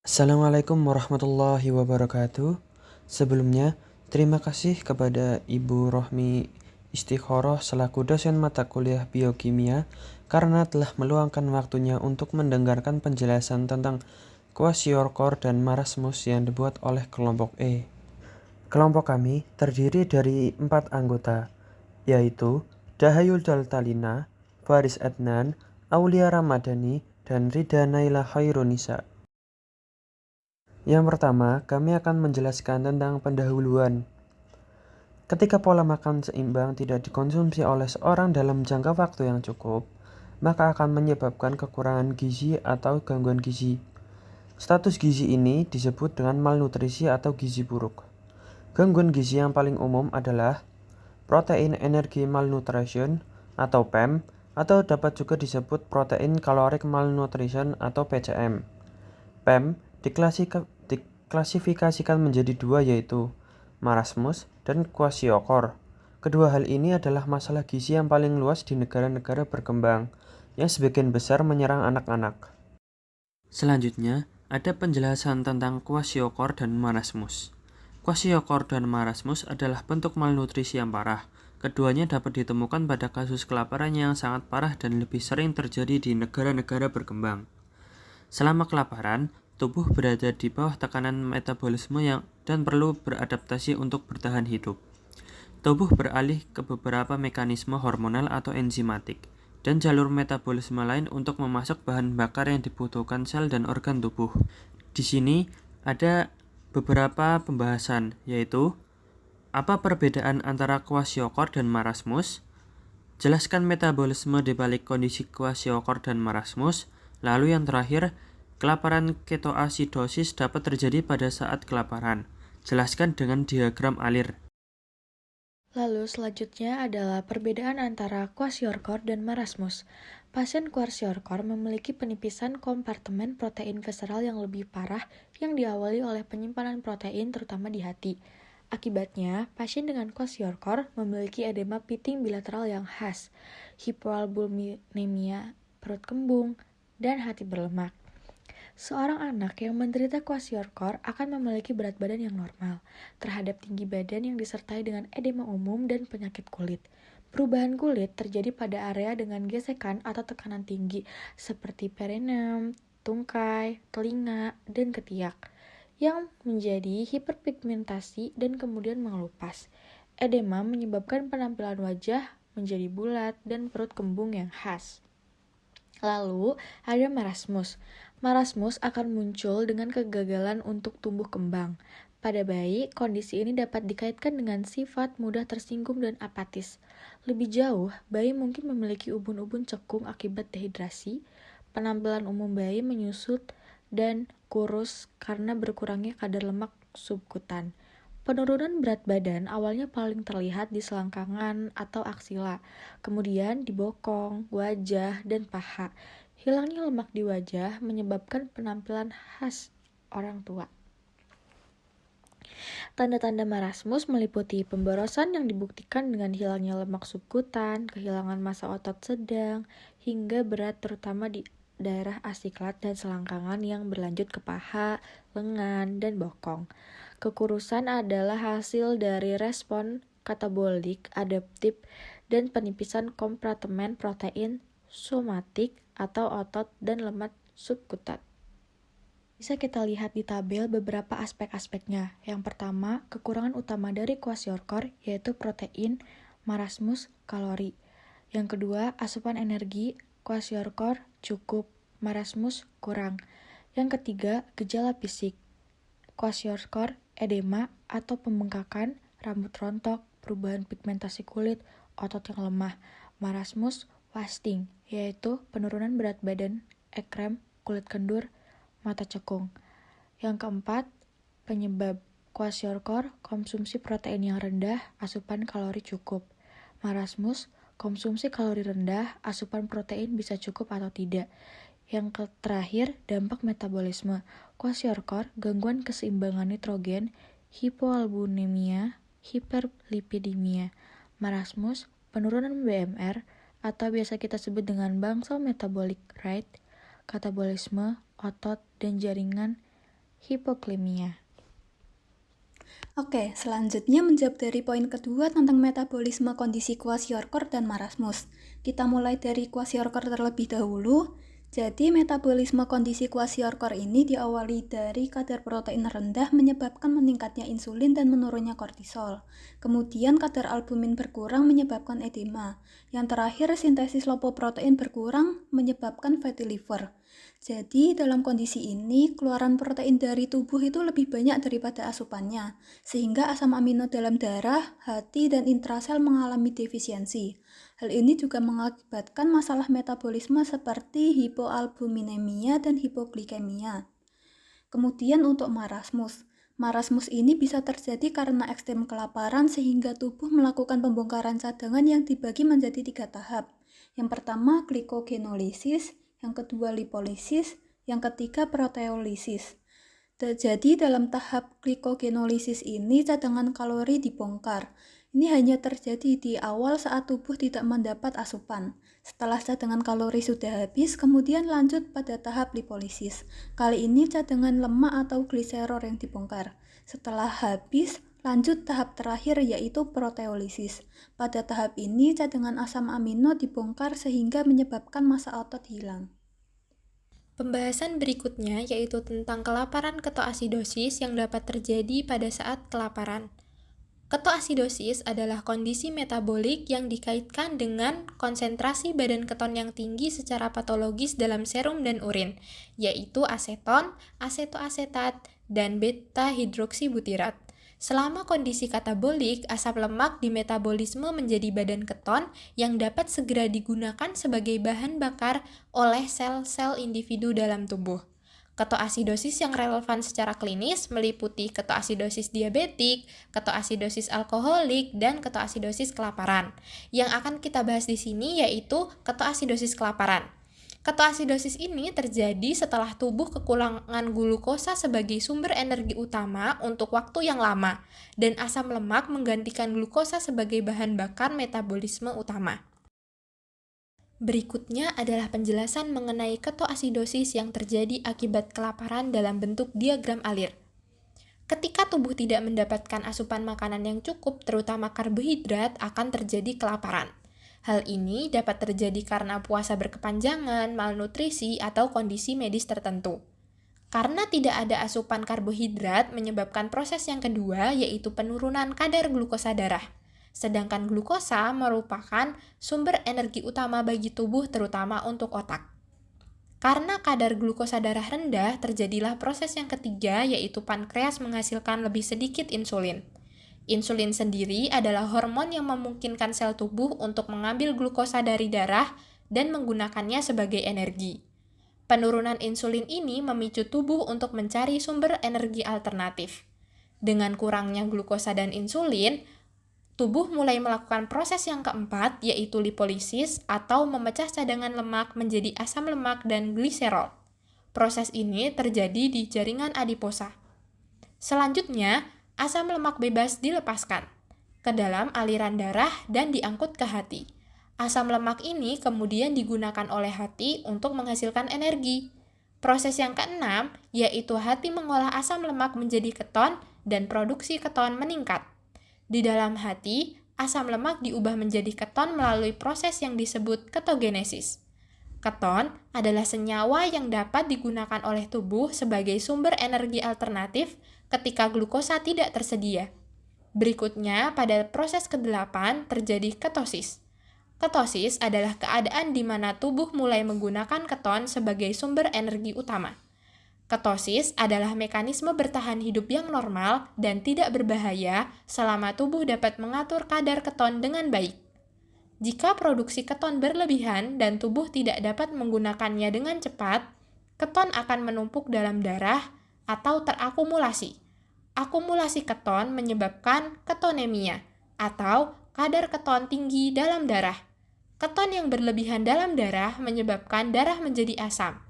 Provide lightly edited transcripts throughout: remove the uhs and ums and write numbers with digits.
Assalamualaikum warahmatullahi wabarakatuh. Sebelumnya, terima kasih kepada Ibu Rohmi Istiqoroh selaku dosen mata kuliah biokimia karena telah meluangkan waktunya untuk mendengarkan penjelasan tentang kwashiorkor dan marasmus yang dibuat oleh kelompok E. Kelompok kami terdiri dari 4 anggota, yaitu Dahayul Daltalina, Faris Adnan, Aulia Ramadhani, dan Rida Naila Khairunisa. Yang pertama, kami akan menjelaskan tentang pendahuluan. Ketika pola makan seimbang tidak dikonsumsi oleh seorang dalam jangka waktu yang cukup, maka akan menyebabkan kekurangan gizi atau gangguan gizi. Status gizi ini disebut dengan malnutrisi atau gizi buruk. Gangguan gizi yang paling umum adalah protein energi malnutrition atau PEM, atau dapat juga disebut protein caloric malnutrition atau PCM. PEM diklasifikasikan menjadi dua, yaitu marasmus dan kwashiorkor. Kedua hal ini adalah masalah gizi yang paling luas di negara-negara berkembang, yang sebagian besar menyerang anak-anak. Selanjutnya, ada penjelasan tentang kwashiorkor dan marasmus. Kwashiorkor dan marasmus adalah bentuk malnutrisi yang parah. Keduanya dapat ditemukan pada kasus kelaparan yang sangat parah dan lebih sering terjadi di negara-negara berkembang. Selama kelaparan, tubuh berada di bawah tekanan metabolisme dan perlu beradaptasi untuk bertahan hidup. Tubuh beralih ke beberapa mekanisme hormonal atau enzimatik dan jalur metabolisme lain untuk memasak bahan bakar yang dibutuhkan sel dan organ tubuh. Di sini ada beberapa pembahasan, yaitu apa perbedaan antara kwashiorkor dan marasmus, jelaskan metabolisme di balik kondisi kwashiorkor dan marasmus, lalu yang terakhir, kelaparan ketoasidosis dapat terjadi pada saat kelaparan. Jelaskan dengan diagram alir. Lalu selanjutnya adalah perbedaan antara kwashiorkor dan marasmus. Pasien kwashiorkor memiliki penipisan kompartemen protein visceral yang lebih parah yang diawali oleh penyimpanan protein terutama di hati. Akibatnya, pasien dengan kwashiorkor memiliki edema piting bilateral yang khas, hipoalbuminemia, perut kembung, dan hati berlemak. Seorang anak yang menderita kwashiorkor akan memiliki berat badan yang normal terhadap tinggi badan yang disertai dengan edema umum dan penyakit kulit. Perubahan kulit terjadi pada area dengan gesekan atau tekanan tinggi seperti perineum, tungkai, telinga, dan ketiak yang menjadi hiperpigmentasi dan kemudian mengelupas. Edema menyebabkan penampilan wajah menjadi bulat dan perut kembung yang khas. Lalu ada marasmus. Marasmus akan muncul dengan kegagalan untuk tumbuh kembang. Pada bayi, kondisi ini dapat dikaitkan dengan sifat mudah tersinggung dan apatis. Lebih jauh, bayi mungkin memiliki ubun-ubun cekung akibat dehidrasi, penampilan umum bayi menyusut dan kurus karena berkurangnya kadar lemak subkutan. Penurunan berat badan awalnya paling terlihat di selangkangan atau aksila, kemudian di bokong, wajah, dan paha. Hilangnya lemak di wajah menyebabkan penampilan khas orang tua. Tanda-tanda marasmus meliputi pemborosan yang dibuktikan dengan hilangnya lemak subkutan, kehilangan massa otot sedang, hingga berat terutama di daerah asiklat dan selangkangan yang berlanjut ke paha, lengan, dan bokong. Kekurusan adalah hasil dari respon katabolik adaptif dan penipisan kompartemen protein somatik atau otot dan lemak subkutan. Bisa kita lihat di tabel beberapa aspek-aspeknya. Yang pertama, kekurangan utama dari kwashiorkor yaitu protein, marasmus, kalori. Yang kedua, asupan energi, kwashiorkor cukup, marasmus kurang. Yang ketiga, gejala fisik, kwashiorkor edema atau pembengkakan, rambut rontok, perubahan pigmentasi kulit, otot yang lemah. Marasmus wasting, yaitu penurunan berat badan, ekrem, kulit kendur, mata cekung. Yang keempat, penyebab kwashiorkor, konsumsi protein yang rendah, asupan kalori cukup. Marasmus, konsumsi kalori rendah, asupan protein bisa cukup atau tidak. Yang terakhir, dampak metabolisme. Kwashiorkor, gangguan keseimbangan nitrogen, hipoalbuminemia, hiperlipidemia. Marasmus, penurunan BMR atau biasa kita sebut dengan basal metabolic rate, katabolisme, otot, dan jaringan hipoklimia. Oke, selanjutnya menjawab dari poin kedua tentang metabolisme kondisi kwashiorkor dan marasmus. Kita mulai dari kwashiorkor terlebih dahulu. Jadi, metabolisme kondisi kwashiorkor ini diawali dari kadar protein rendah menyebabkan meningkatnya insulin dan menurunnya kortisol. Kemudian kadar albumin berkurang menyebabkan edema. Yang terakhir, sintesis lipoprotein berkurang menyebabkan fatty liver. Jadi, dalam kondisi ini, keluaran protein dari tubuh itu lebih banyak daripada asupannya, sehingga asam amino dalam darah, hati, dan intrasel mengalami defisiensi. Hal ini juga mengakibatkan masalah metabolisme seperti hipoalbuminemia dan hipoglikemia. Kemudian untuk marasmus. Marasmus ini bisa terjadi karena ekstrem kelaparan sehingga tubuh melakukan pembongkaran cadangan yang dibagi menjadi 3 tahap. Yang pertama glikogenolisis, yang kedua lipolisis, yang ketiga proteolisis. Jadi dalam tahap glikogenolisis ini cadangan kalori dibongkar. Ini hanya terjadi di awal saat tubuh tidak mendapat asupan. Setelah cadangan kalori sudah habis, kemudian lanjut pada tahap lipolisis. Kali ini cadangan lemak atau gliserol yang dibongkar. Setelah habis, lanjut tahap terakhir yaitu proteolisis. Pada tahap ini cadangan asam amino dibongkar sehingga menyebabkan massa otot hilang. Pembahasan berikutnya yaitu tentang kelaparan ketoasidosis yang dapat terjadi pada saat kelaparan. Ketoasidosis adalah kondisi metabolik yang dikaitkan dengan konsentrasi badan keton yang tinggi secara patologis dalam serum dan urin, yaitu aseton, asetoasetat, dan beta-hidroksibutirat. Selama kondisi katabolik, asam lemak dimetabolisme menjadi badan keton yang dapat segera digunakan sebagai bahan bakar oleh sel-sel individu dalam tubuh. Ketoasidosis yang relevan secara klinis meliputi ketoasidosis diabetik, ketoasidosis alkoholik, dan ketoasidosis kelaparan. Yang akan kita bahas di sini yaitu ketoasidosis kelaparan. Ketoasidosis ini terjadi setelah tubuh kekurangan glukosa sebagai sumber energi utama untuk waktu yang lama, dan asam lemak menggantikan glukosa sebagai bahan bakar metabolisme utama. Berikutnya adalah penjelasan mengenai ketoasidosis yang terjadi akibat kelaparan dalam bentuk diagram alir. Ketika tubuh tidak mendapatkan asupan makanan yang cukup, terutama karbohidrat, akan terjadi kelaparan. Hal ini dapat terjadi karena puasa berkepanjangan, malnutrisi, atau kondisi medis tertentu. Karena tidak ada asupan karbohidrat menyebabkan proses yang kedua yaitu penurunan kadar glukosa darah. Sedangkan glukosa merupakan sumber energi utama bagi tubuh terutama untuk otak. Karena kadar glukosa darah rendah, terjadilah proses yang ketiga yaitu pankreas menghasilkan lebih sedikit insulin. Insulin sendiri adalah hormon yang memungkinkan sel tubuh untuk mengambil glukosa dari darah dan menggunakannya sebagai energi. Penurunan insulin ini memicu tubuh untuk mencari sumber energi alternatif. Dengan kurangnya glukosa dan insulin, tubuh mulai melakukan proses yang keempat, yaitu lipolisis atau memecah cadangan lemak menjadi asam lemak dan gliserol. Proses ini terjadi di jaringan adiposa. Selanjutnya, asam lemak bebas dilepaskan ke dalam aliran darah dan diangkut ke hati. Asam lemak ini kemudian digunakan oleh hati untuk menghasilkan energi. Proses yang keenam, yaitu hati mengolah asam lemak menjadi keton dan produksi keton meningkat. Di dalam hati, asam lemak diubah menjadi keton melalui proses yang disebut ketogenesis. Keton adalah senyawa yang dapat digunakan oleh tubuh sebagai sumber energi alternatif ketika glukosa tidak tersedia. Berikutnya, pada proses ke-8 terjadi ketosis. Ketosis adalah keadaan di mana tubuh mulai menggunakan keton sebagai sumber energi utama. Ketosis adalah mekanisme bertahan hidup yang normal dan tidak berbahaya selama tubuh dapat mengatur kadar keton dengan baik. Jika produksi keton berlebihan dan tubuh tidak dapat menggunakannya dengan cepat, keton akan menumpuk dalam darah atau terakumulasi. Akumulasi keton menyebabkan ketonemia atau kadar keton tinggi dalam darah. Keton yang berlebihan dalam darah menyebabkan darah menjadi asam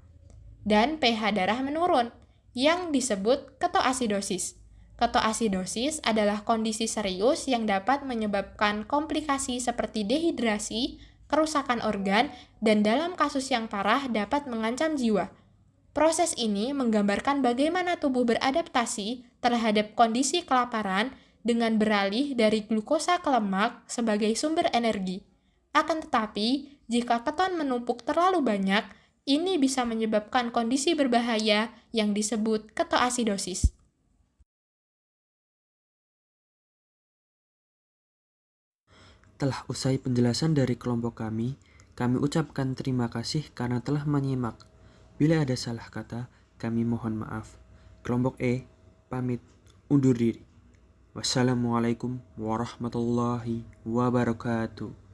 dan pH darah menurun, yang disebut ketoasidosis. Ketoasidosis adalah kondisi serius yang dapat menyebabkan komplikasi seperti dehidrasi, kerusakan organ, dan dalam kasus yang parah dapat mengancam jiwa. Proses ini menggambarkan bagaimana tubuh beradaptasi terhadap kondisi kelaparan dengan beralih dari glukosa ke lemak sebagai sumber energi. Akan tetapi, jika keton menumpuk terlalu banyak, ini bisa menyebabkan kondisi berbahaya yang disebut ketoasidosis. Telah usai penjelasan dari kelompok kami ucapkan terima kasih karena telah menyimak. Bila ada salah kata, kami mohon maaf. Kelompok E, pamit, undur diri. Wassalamualaikum warahmatullahi wabarakatuh.